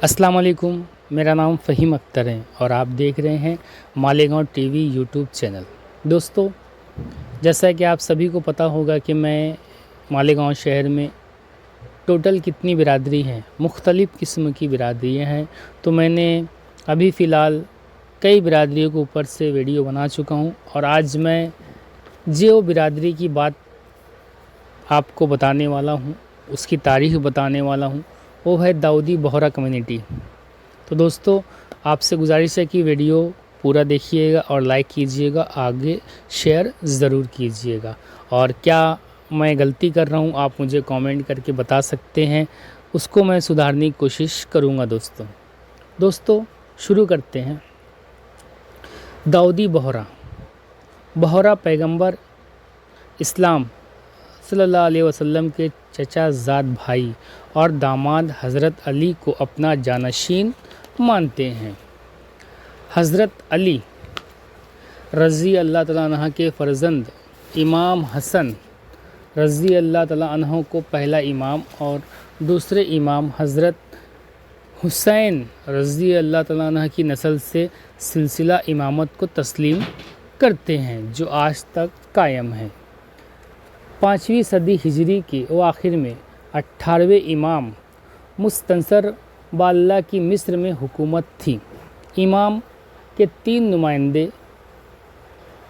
अस्सलाम वालेकुम। मेरा नाम फ़हीम अख्तर है और आप देख रहे हैं मालेगांव टीवी यूट्यूब चैनल। दोस्तों, जैसा कि आप सभी को पता होगा कि मैं मालेगांव शहर में टोटल कितनी बिरादरी हैं, मुख्तलिफ़ किस्म की बिरादरियाँ हैं। तो मैंने अभी फ़िलहाल कई बिरादरियों के ऊपर से वीडियो बना चुका हूँ और आज मैं जो बिरादरी की बात आपको बताने वाला हूँ, उसकी तारीख़ बताने वाला हूँ, वो है दाऊदी बोहरा कम्युनिटी। तो दोस्तों, आपसे गुजारिश है कि वीडियो पूरा देखिएगा और लाइक कीजिएगा, आगे शेयर ज़रूर कीजिएगा। और क्या मैं गलती कर रहा हूँ आप मुझे कमेंट करके बता सकते हैं, उसको मैं सुधारने की कोशिश करूँगा। दोस्तों शुरू करते हैं। दाऊदी बोहरा। बोहरा पैगंबर इस्लाम सल्लल्लाहु अलैहि वसल्लम के चचा ज़ाद भाई और दामाद हज़रत अली को अपना जानशीन मानते हैं। हज़रत अली रज़ी अल्लाह तआला अन्हु के फ़र्जंद इमाम हसन रज़ी अल्लाह तआला अन्हु को पहला इमाम और दूसरे इमाम हज़रत हुसैन रज़ी अल्लाह तआला अन्हु की नस्ल से सिलसिला इमामत को तस्लीम करते हैं, जो आज तक कायम है। 5वीं सदी हिजरी के आखिर में 18वें इमाम मुस्तंसर बाल्ला की मिस्र में हुकूमत थी। इमाम के 3 नुमाइंदे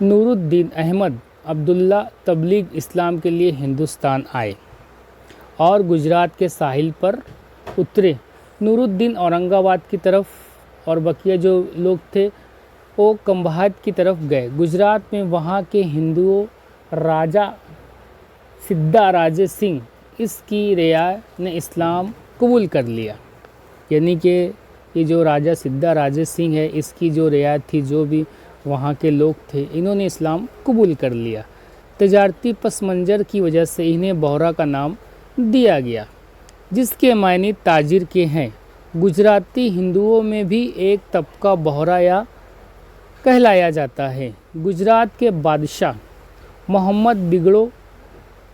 नूरुद्दीन अहमद अब्दुल्ला तबलीग इस्लाम के लिए हिंदुस्तान आए और गुजरात के साहिल पर उतरे। नूरुद्दीन औरंगाबाद की तरफ और बकिया जो लोग थे वो कंबाहत की तरफ गए। गुजरात में वहाँ के हिंदुओं राजा सिद्धा राजे सिंह इसकी रिया ने इस्लाम कबूल कर लिया। यानी कि ये जो राजा सिद्धा राजे सिंह है, इसकी जो रियायत थी, जो भी वहाँ के लोग थे, इन्होंने इस्लाम कबूल कर लिया। तजारती पस मंज़र की वजह से इन्हें बोहरा का नाम दिया गया, जिसके मायने ताजिर के हैं। गुजराती हिंदुओं में भी एक तबका बोहरा या कहलाया जाता है। गुजरात के बादशाह मोहम्मद बिगड़ो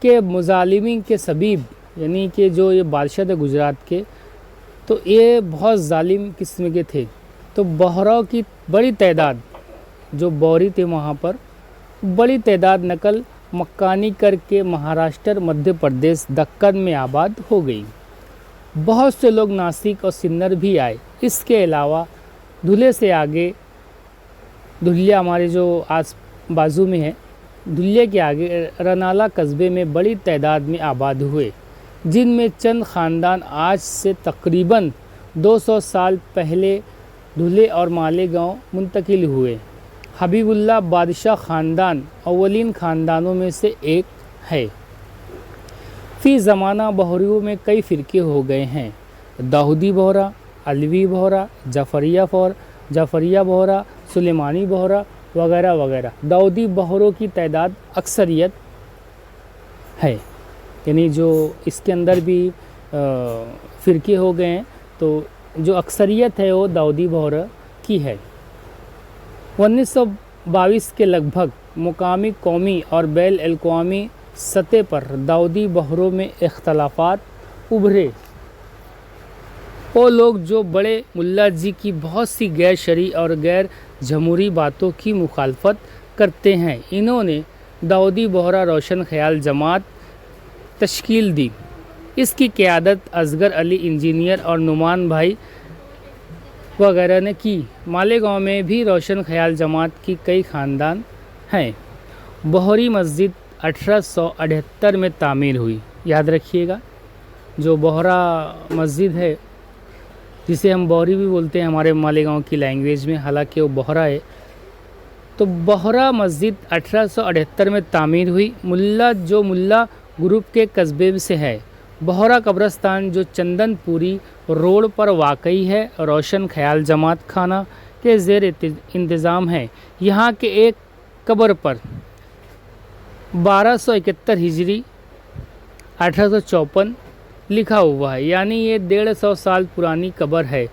के मुजालिमी के सबीब, यानी कि जो ये बादशाह थे गुजरात के, तो ये बहुत जालिम किस्म के थे। तो बोहरों की बड़ी तादाद, जो बोहरी थे वहाँ पर बड़ी तादाद नकल मकानी करके महाराष्ट्र, मध्य प्रदेश, दक्कन में आबाद हो गई। बहुत से लोग नासिक और सिन्नर भी आए। इसके अलावा धुले से आगे, धुलिया हमारे जो आस बाजू में है, धुलिया के आगे रनाला कस्बे में बड़ी तादाद में आबाद हुए, जिनमें चंद ख़ानदान आज से तकरीबन 200 साल पहले धुले और मालेगांव मुंतकिल हुए। हबीबुल्लाह बादशाह ख़ानदान अव्वलीन ख़ानदानों में से एक है। फ़ी ज़माना बोहरियों में कई फ़िरके हो गए हैं। दाऊदी बोहरा, अलवी बोहरा, जाफ़रिया बोहरा, सुलेमानी बोहरा वगैरह वगैरह। दाऊदी बोहरों की तादाद अक्सरियत है, यानी जो इसके अंदर भी फ़िरके हो गए हैं, तो जो अक्सरियत है वो दाऊदी बोहरा की है। 1922 के लगभग मुकामी, कौमी और बैल अल-अक़वामी सतह पर दाऊदी बोहरों में इख्तलाफात उभरे। वो लोग जो बड़े मुल्ला जी की बहुत सी गैर शरई और गैर जमहूरी बातों की मुखालफत करते हैं, इन्होंने दाऊदी बोहरा रोशन ख्याल जमात तश्कील दी। इसकी क़यादत असगर अली इंजीनियर और नुमान भाई वगैरह ने की। मालेगांव में भी रोशन ख्याल जमात की कई ख़ानदान हैं। बोहरी मस्जिद 1878 में तामीर हुई। याद रखिएगा, जो बोहरा मस्जिद है, जिसे हम बोहरी भी बोलते हैं हमारे मालेगांव की लैंग्वेज में, हालांकि वो बोहरा है। तो बोहरा मस्जिद 1878 में तामीर हुई। मुल्ला ग्रुप के कस्बे से है। बोहरा कब्रस्तान जो चंदनपुरी रोड पर वाकई है, रोशन ख्याल जमात खाना के ज़ेर इंतज़ाम है। यहाँ के एक कब्र पर 1271 हिजरी 1854 लिखा हुआ है, यानी ये 150 साल पुरानी कब्र है।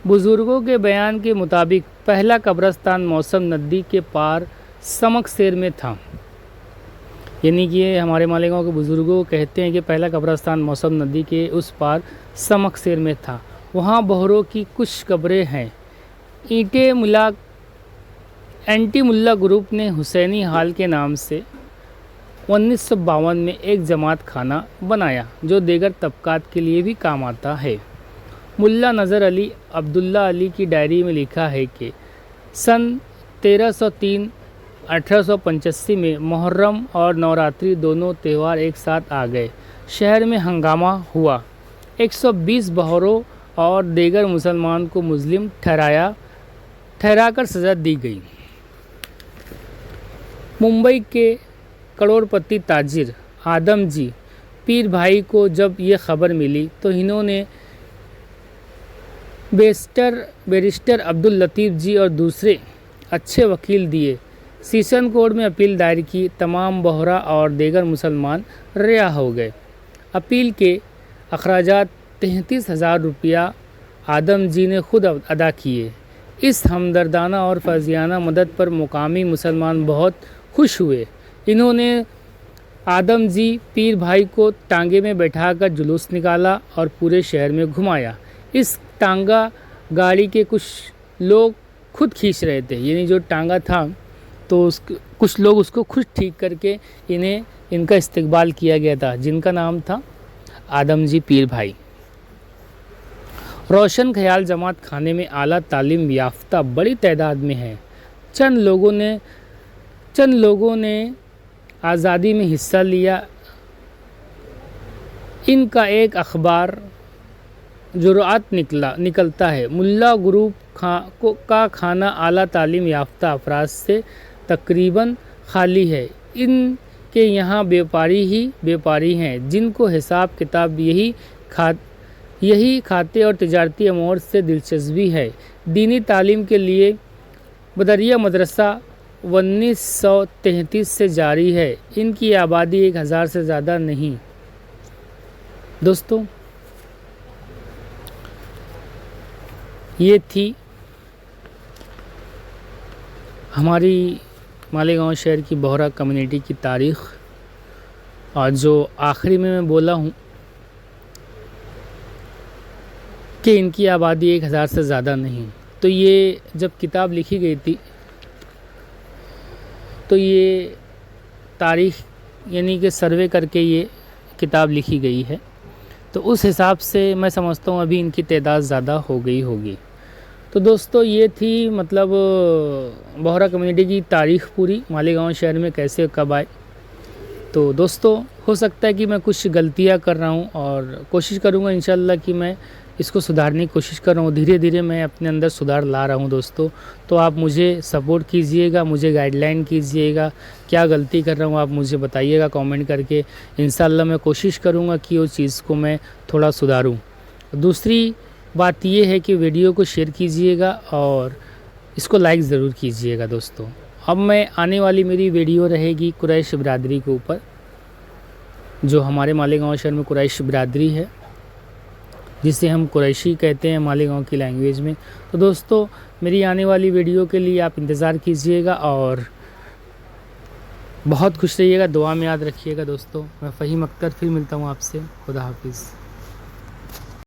बुज़ुर्गों के बयान के मुताबिक पहला कब्रस्तान मौसम नदी के पार समकसेर में था। यानी कि ये हमारे मालेगांव के बुज़ुर्गों कहते हैं कि पहला कब्रस्तान मौसम नदी के उस पार समकसेर में था। وہاں بہروں کی کچھ قبریں ہیں۔ اینٹی ملا گروپ نے حسینی ہال کے نام سے 1952 میں ایک جماعت خانہ بنایا جو دیگر طبقات کے لیے بھی کام آتا ہے۔ ملا نظر علی عبداللہ علی کی ڈائری میں لکھا ہے کہ سن 1303 1885 میں محرم اور نوراتری دونوں تہوار ایک ساتھ آ گئے۔ شہر میں ہنگامہ ہوا۔ 120 بہروں اور دیگر مسلمان کو مظلوم ٹھہرا کر سزا دی گئی۔ ممبئی کے کروڑ پتی تاجر آدم جی پیر بھائی کو جب یہ خبر ملی تو انہوں نے بیرسٹر عبداللطیف جی اور دوسرے اچھے وکیل دیے۔ سیشن کورٹ میں اپیل دائر کی۔ تمام بہرا اور دیگر مسلمان رہا ہو گئے۔ اپیل کے اخراجات 33,000 روپیہ آدم جی نے خود ادا کیے۔ اس ہمدردانہ اور فضیلانہ مدد پر مقامی مسلمان بہت خوش ہوئے۔ انہوں نے آدم جی پیر بھائی کو ٹانگے میں بٹھا کر جلوس نکالا اور پورے شہر میں گھمایا۔ اس ٹانگا گاڑی کے کچھ لوگ خود کھینچ رہے تھے، یعنی جو ٹانگا تھا تو کچھ لوگ اس کو خود ٹھیک کر کے ان کا استقبال کیا گیا تھا، جن کا نام تھا آدم جی پیر بھائی۔ روشن خیال جماعت خانے میں اعلیٰ تعلیم یافتہ بڑی تعداد میں ہیں۔ چند لوگوں نے آزادی میں حصہ لیا۔ ان کا ایک اخبار جرأت نکلتا ہے۔ ملا گروپ کا کھانا اعلیٰ تعلیم یافتہ افراد سے تقریباً خالی ہے۔ ان کے یہاں بیپاری ہیں جن کو حساب کتاب یہی کھاتے اور تجارتی امور سے دلچسپی ہے۔ دینی تعلیم کے لیے بدریہ مدرسہ 1933 سے جاری ہے۔ ان کی آبادی 1000 سے زیادہ نہیں۔ دوستو، یہ تھی ہماری مالیگاؤں شہر کی بہرا کمیونٹی کی تاریخ، اور جو آخری میں بولا ہوں کہ ان کی آبادی 1000 سے زیادہ نہیں، تو یہ جب کتاب لکھی گئی تھی تو یہ تاریخ یعنی کہ سروے کر کے یہ کتاب لکھی گئی ہے، تو اس حساب سے میں سمجھتا ہوں ابھی ان کی تعداد زیادہ ہو گئی ہوگی۔ تو دوستو، یہ تھی مطلب بہرا کمیونٹی کی تاریخ پوری، مالیگاؤں شہر میں کیسے کب آئے۔ تو دوستو، ہو سکتا ہے کہ میں کچھ غلطیاں کر رہا ہوں، اور کوشش کروں گا انشاءاللہ کہ میں اس کو سدھارنے کی کوشش کر رہا ہوں، دھیرے دھیرے میں اپنے اندر سدھار لا رہا ہوں دوستو۔ تو آپ مجھے سپورٹ کیجئے گا، مجھے گائیڈ لائن کیجئے گا، کیا غلطی کر رہا ہوں آپ مجھے بتائیے گا کامنٹ کر کے۔ انشاءاللہ میں کوشش کروں گا کہ اس چیز کو میں تھوڑا سدھاروں۔ دوسری بات یہ ہے کہ ویڈیو کو شیئر کیجئے گا اور اس کو لائک ضرور کیجئے گا دوستو۔ اب میں آنے والی میری ویڈیو رہے گی قریش برادری کے اوپر، جو ہمارے مالیگاؤں شہر میں قریش برادری ہے، جسے ہم قریشی کہتے ہیں مالیگاؤں کی لینگویج میں۔ تو دوستو، میری آنے والی ویڈیو کے لیے آپ انتظار کیجئے گا اور بہت خوش رہیے گا، دعا میں یاد رکھیے گا دوستو۔ میں فہیم اختر پھر ملتا ہوں آپ سے۔ خدا حافظ۔